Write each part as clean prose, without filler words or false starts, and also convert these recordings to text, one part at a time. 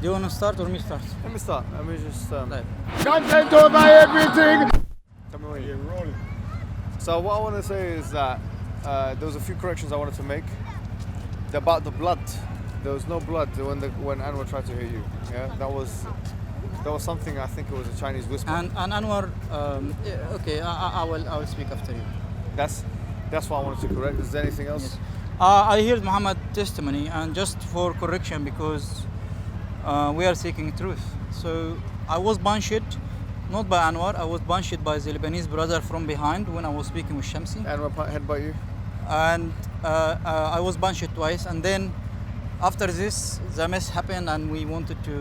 Do you want to start or me start? Let me start. Let me just. طيب. Content over everything. Tell me when You're rolling. So what I want to say is that there was a few corrections I wanted to make. About the blood, there was no blood when Anwar tried to hit you. Yeah, that was something. I think it was a Chinese whisper. And Anwar, okay, I will speak after you. That's what I wanted to correct. Is there anything else? Yes. I heard Muhammad's testimony, and just for correction, because we are seeking truth. So I was bunched, not by Anwar. I was bunched by the Lebanese brother from behind when I was speaking with Shamsi. Anwar headbutt you. And I was bunched twice, and then after this the mess happened and we wanted to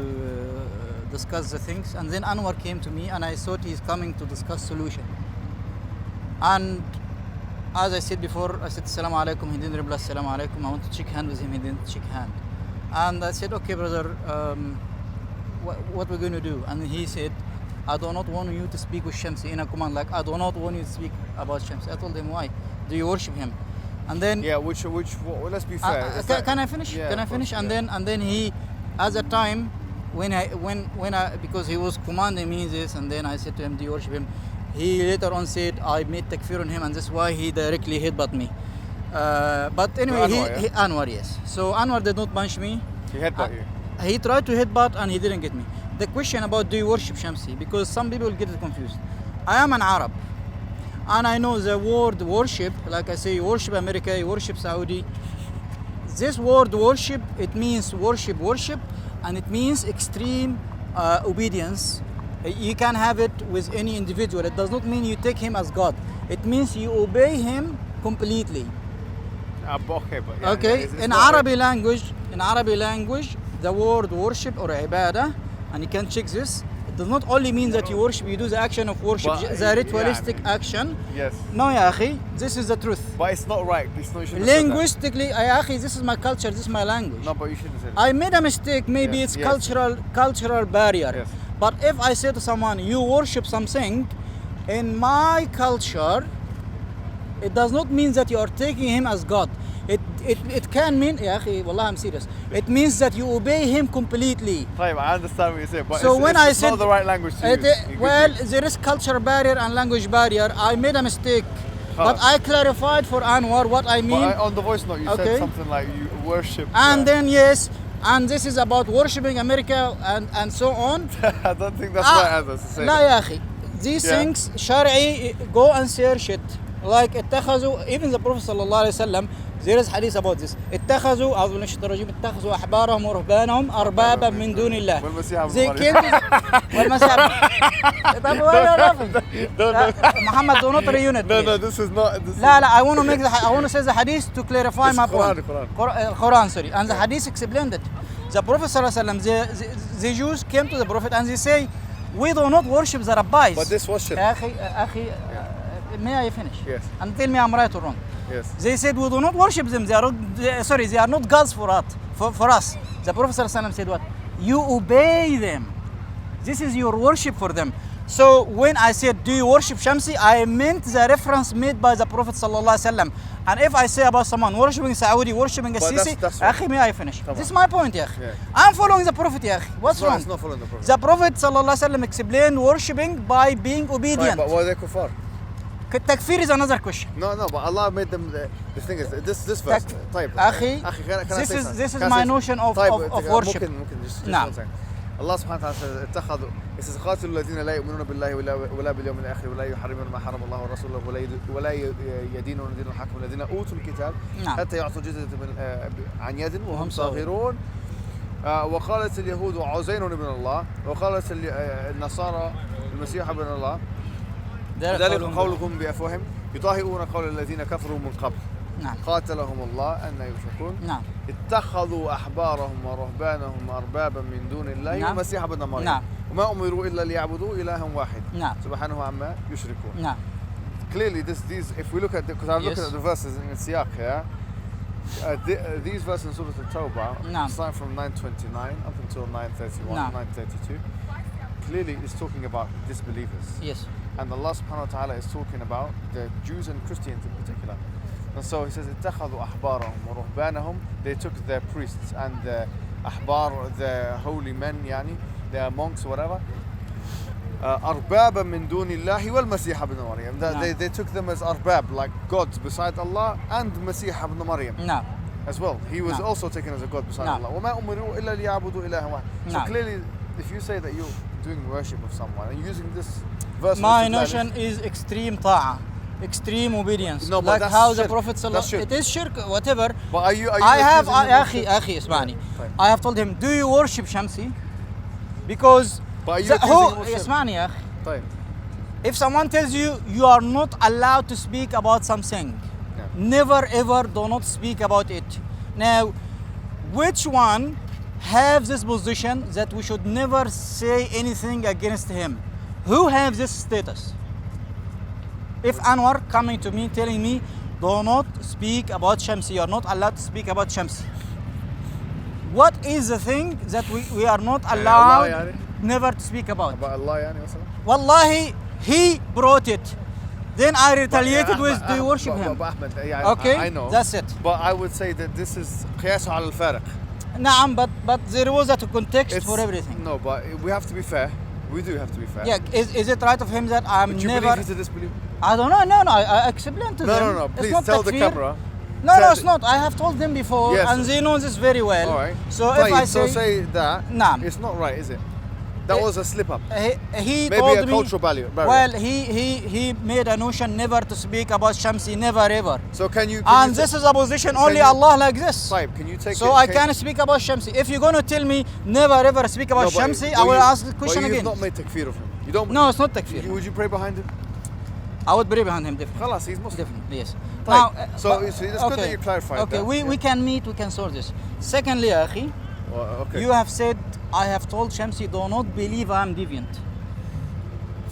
discuss the things, and then Anwar came to me and I thought he's coming to discuss solution, and as I said before, I said Assalamu alaikum, he didn't reply Assalamu alaikum. I want to shake hand with him, he didn't shake hand, and I said, okay brother, what we're going to do? And he said, I do not want you to speak with Shamsi in a command, like I do not want you to speak about Shamsi. I told him, why? Do you worship him? And then which let's be fair. Can I finish? Yeah, can I finish? Course, and then he, at the time when I because he was commanding me this, and then I said to him, do you worship him? He later on said I made takfir on him, and that's why he directly headbutt me. But anyway, Anwar, yes. So Anwar did not punch me. He headbutt you. He tried to headbutt and he didn't get me. The question about do you worship Shamsi, because some people get it confused. I am an Arab, and I know the word worship, like I say, you worship America, you worship Saudi. This word worship, it means worship, and it means extreme obedience. You can have it with any individual. It does not mean you take him as God. It means you obey him completely. Okay, but yeah, Okay, it's in not Arabic language, the word worship or ibadah, and you can check this, it does not only mean that you worship, you do the action of worship, But, the ritualistic action. Yes. No, ya akhi, this is the truth. But it's not right. It's not. You shouldn't have said that. Linguistically, ya akhi, this is my culture, this is my language. No, but you shouldn't have said I made a mistake, maybe Yes, it's yes. cultural barrier. Yes. But if I say to someone, you worship something, in my culture, it does not mean that you are taking him as God. It can mean, ya akhi, wallah, I'm serious. It means that you obey him completely. Right, I understand what you're saying, but So when I it's said not the right language to use. well, there is culture barrier and language barrier. I made a mistake, but I clarified for Anwar what I mean. But on the voice note, you Okay. said something like you worship. And then yes, and this is about worshipping America and so on. I don't think that's right answer to say. لا that. يا أخي, these Yeah. things شرعي, go and search it. Like اتخذوا, even the Prophet صلى الله عليه وسلم, there is hadith about this. اتخذوا أعوذ بالله من الشيطان الرجيم اتخذوا أحبارهم ورهبانهم أربابا من دون الله. والمسيح ابن They مريم. came والمسيح طب why you laughing? Muhammad, do not reunite. No, this is not. This لا, I want to make I want to say the hadith to clarify It's my Quran, point. Quran, sorry. And the hadith explained it. The Prophet صلى الله عليه وسلم, the Jews came to the Prophet and they say, we do not worship the rabbis. But this worship. أخي, may I finish? Yes. And tell me I'm right or wrong. Yes. They said we do not worship them. They are not gods for us. The Prophet صلى الله عليه وسلم said what? You obey them. This is your worship for them. So when I said, do you worship Shamsi, I meant the reference made by the Prophet sallallahu alaihi wasallam. And if I say about someone worshiping Saudi, worshiping a Sisi, akhi, may I finish? This is my point, ya akhi. Yeah. I'm following the Prophet, ya akhi. What's wrong? It's not following the Prophet. The Prophet sallallahu alaihi wasallam explained worshiping by being Right, obedient. but why are they kuffar? Takfir is another question. No, but Allah made them. The thing is, this verse. طيب. أخي, can I say something? this is Can I my say- notion of طيب, worship. ممكن just نعم. one second. Allah subhanahu wa ta'ala says اتخذوا it says قاتلوا الذين لا يؤمنون بالله ولا باليوم الآخر ولا يحرمون ما حرم الله ورسوله ولا يدينون دين الحق الذين أوتوا الكتاب نعم. حتى يعطوا الجزية عن يد وهم صاغرون. وقالت اليهود عزير ابن الله وقالت النصارى المسيح ابن الله ذلك قولهم بأفواههم يطاهئون قول الذين كفروا من قبل. نعم. قاتلهم الله أن يؤفكون. نعم. اتخذوا أحبارهم ورهبانهم أربابا من دون الله نعم. والمسيح ابن مريم. نعم. وما أمروا إلا ليعبدوا إلها واحد. نعم. سبحانه عما يشركون. نعم. Clearly, these if we look at because I'm looking Yes. at the verses in Siyaq here. These verses in Surah Al-Tawbah, نعم. starting from 929 up until 931, نعم. 932, clearly is talking about disbelievers. Yes. And Allah subhanahu wa ta'ala is talking about the Jews and Christians in particular. And so he says, اتخذوا أحبارهم ورهبانهم, they took their priests and أحبار, the holy men يعني, the monks whatever, أربابا من دون الله والمسيح ابن مريم. They took them as أرباب, like gods beside Allah, and مسيح ابن مريم. No. As well. He was also taken as a god beside Allah. وما أمروا إلا ليعبدوا إلها واحد. So clearly, if you say that you're doing worship of someone and using this verse, my notion is extreme ta'a, extreme obedience. No, like that's how the shirk. Prophet it is shirk, whatever. But are you I have, أخي اسمعني. I have told him, do you worship Shamsi? Because اسمعني يا أخي. If someone tells you you are not allowed to speak about something, never ever do not speak about it. Now, which one have this position that we should never say anything against him? Who have this status? If Anwar coming to me telling me, do not speak about Shamsi, you are not allowed to speak about Shamsi. What is the thing that we are not allowed never to speak about? About Allah يعني مثلا? Wallahi, he brought it. Then I retaliated with, do you worship him? Ahmed, okay, I know. That's it. But I would say that this is قياس على الفارق. نعم, but there was a context for everything. No, but we have to be fair. We do have to be fair. Yeah, is it right of him that I'm but you never... believe he's a disbeliever? I don't know, no, I explained to them. No, please tell the camera. No, it's not. I have told them before, and they know this very well. All right. So if I say that, it's not right, is it? That was a slip up. He maybe told a me, cultural barrier. Well, he made a notion never to speak about Shamsi, never ever. So can you? And this is a position only Allah like this. Type. Can you take? So I can't speak about Shamsi. If you're gonna tell me never ever speak about Shamsi, I will ask the question again. But you've not made takfir of him. You don't. No, it's not takfir. Would you pray behind him? I would pray behind him definitely. Khalas, he's Muslim. Definitely, yes. Now, so it's good that you clarified that. Okay, we can meet, we can sort this. Secondly, Akhi, you have said, I have told Shamsi, do not believe I am deviant.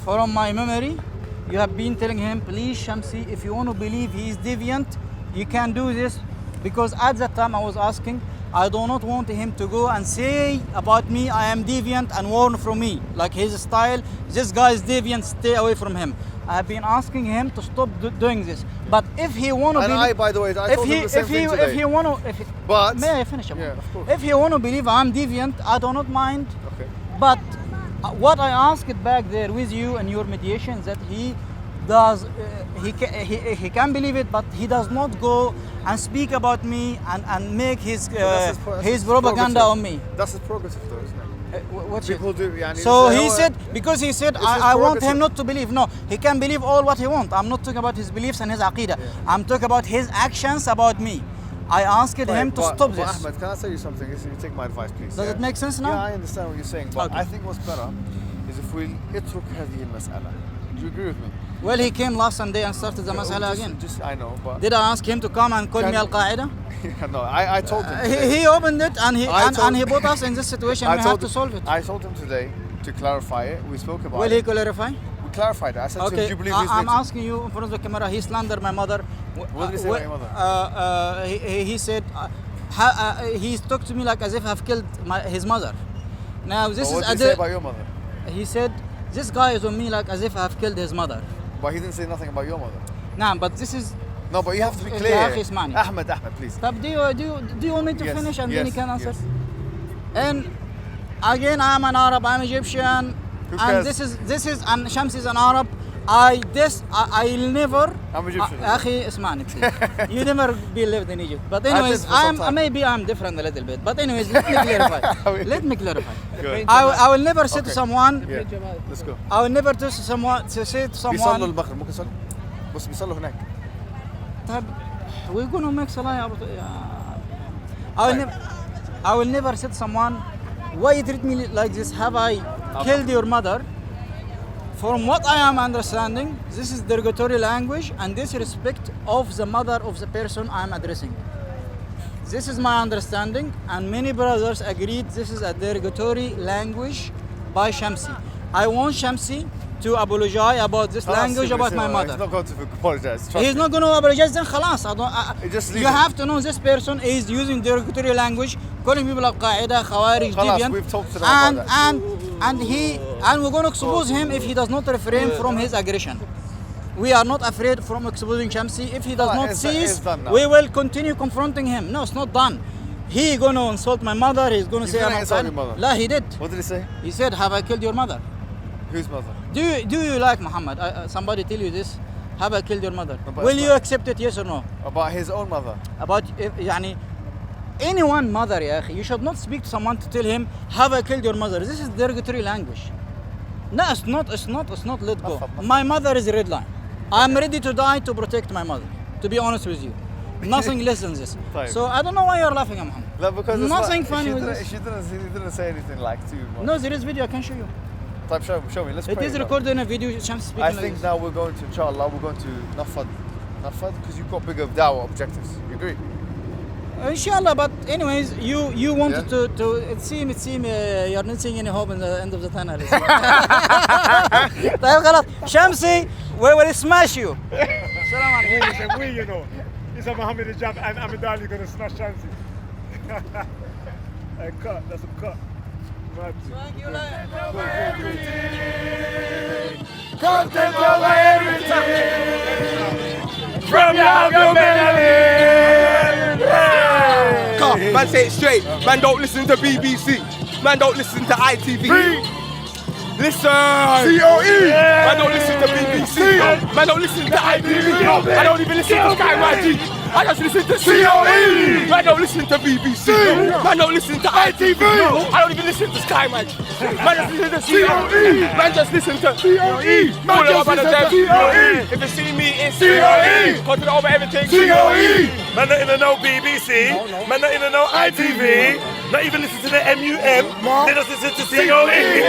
From my memory, you have been telling him, please Shamsi, if you want to believe he is deviant, you can do this. Because at that time I was asking, I do not want him to go and say about me, I am deviant and warn from me. Like his style, this guy is deviant, stay away from him. I have been asking him to stop doing this. But if he want to believe... by the way, I told him the same thing today. If he want to... But... May I finish? Yeah, of course. If he want to believe I'm deviant, I do not mind. Okay. But what I asked back there with you and your mediation, that he does... he can believe it, but he does not go and speak about me and make his propaganda on me. That's his prerogative though, isn't it? What people do, yani, so he said, because he said, I want him not to believe. No, he can believe all what he wants. I'm not talking about his beliefs and his aqidah. I'm talking about his actions about me. I asked him to stop this. Ahmed, can I tell you something? You take my advice, please. Does it make sense now? Yeah, I understand what you're saying, but I think what's better is if we اترك هذه المسألة. Do you agree with me? Well, he came last Sunday and started the mas'ala again. I know, but... Did I ask him to come and call me Al-Qaeda? No, I told him he opened it and he put us in this situation. We have to solve it. I told him today to clarify it. We spoke about it. Will he clarify? We clarified it. I said to him, do you believe he's I'm asking you in front of the camera. He slandered my mother. What did he say about your mother? He said, he talked to me like as if I've killed his mother. Now this what did he say about your mother? He said, this guy is on me like as if I've killed his mother. But he didn't say nothing about your mother. Nah, but this is... No, but you have to be clear. Ahmed, please. Do you want me to finish and then you can answer? Yes. And again, I'm an Arab, I'm Egyptian. And this is and Shams is an Arab. I'll never... I'm Egyptian. Akhi, اسمعني. You never be lived in Egypt. But anyways, maybe I'm different a little bit. But anyways, let me clarify. I will never say to someone... Yeah. Let's go. I will never say to someone... بيصلوا المغرب ممكن يصلوا؟ بس بيصلوا هناك. We're going to make salah. I will never say to someone, why you treat me like this? Have I killed your mother? From what I am understanding, this is derogatory language and disrespect of the mother of the person I am addressing. This is my understanding, and many brothers agreed this is a derogatory language by Shamsi. I want Shamsi to apologize about this language about my mother. He's not going to apologize. He's not going to apologize, then khalas. You have to know this person is using derogatory language, calling people Al-Qaeda, Khawarij, deviant. We've talked to them about that. And we're going to expose him if he does not refrain from his aggression. We are not afraid from exposing Shamsi. If he does not cease, we will continue confronting him. No, it's not done. he gonna insult my mother. He's gonna say I'm didn't insult your mother. La, he did. What did he say? He said, "Have I killed your mother?" Whose mother? Do you like Muhammad? Somebody tell you this? Have I killed your mother? No, but Will it's you not- accept it? Yes or no? About his own mother. About يعني anyone mother يا أخي. You should not speak to someone to tell him, "Have I killed your mother?" This is derogatory language. No, it's not. Let go. My mother is a red line. I'm ready to die to protect my mother. To be honest with you, nothing less than this. طيب. So I don't know why you're laughing, Muhammad. No, because it's Nothing not, funny she with didn't, this. He didn't say anything like too much. No, there is video. I can show you. طيب, show me. Let's It pray is now. recorded in a video. Shams speaking I like think this. now we're going to, inshallah, we're going to nafad, because you've got bigger dawah objectives. You agree? Inshallah, but anyways, you wanted Yeah. to it seem you're not seeing any hope in the end of the tunnel. طيب خلاص شمسي we will smash you. السلام عليكم. We, you know. He said Mohammed Hijab and Ahmed Ali gonna smash Shamsi. Cut, that's a cut. Mad. Content over everything. From your belly. Man, say it straight. Man, don't listen to BBC. Man, don't listen to ITV. Listen. COE. Man, don't listen to BBC. Man, don't listen to ITV. I don't even listen to Sky Magic. I just listen to COE. Man, don't listen to BBC. Man, don't listen to ITV. I don't even listen to Sky Magic. Man, just listen to COE. Man, just listen to COE. Man, just listen to COE. If you see me in COE, content over everything. COE. Man, not in the no BBC. Man, not in the no ITV. Not even listen to the MUM. They just listen to COE.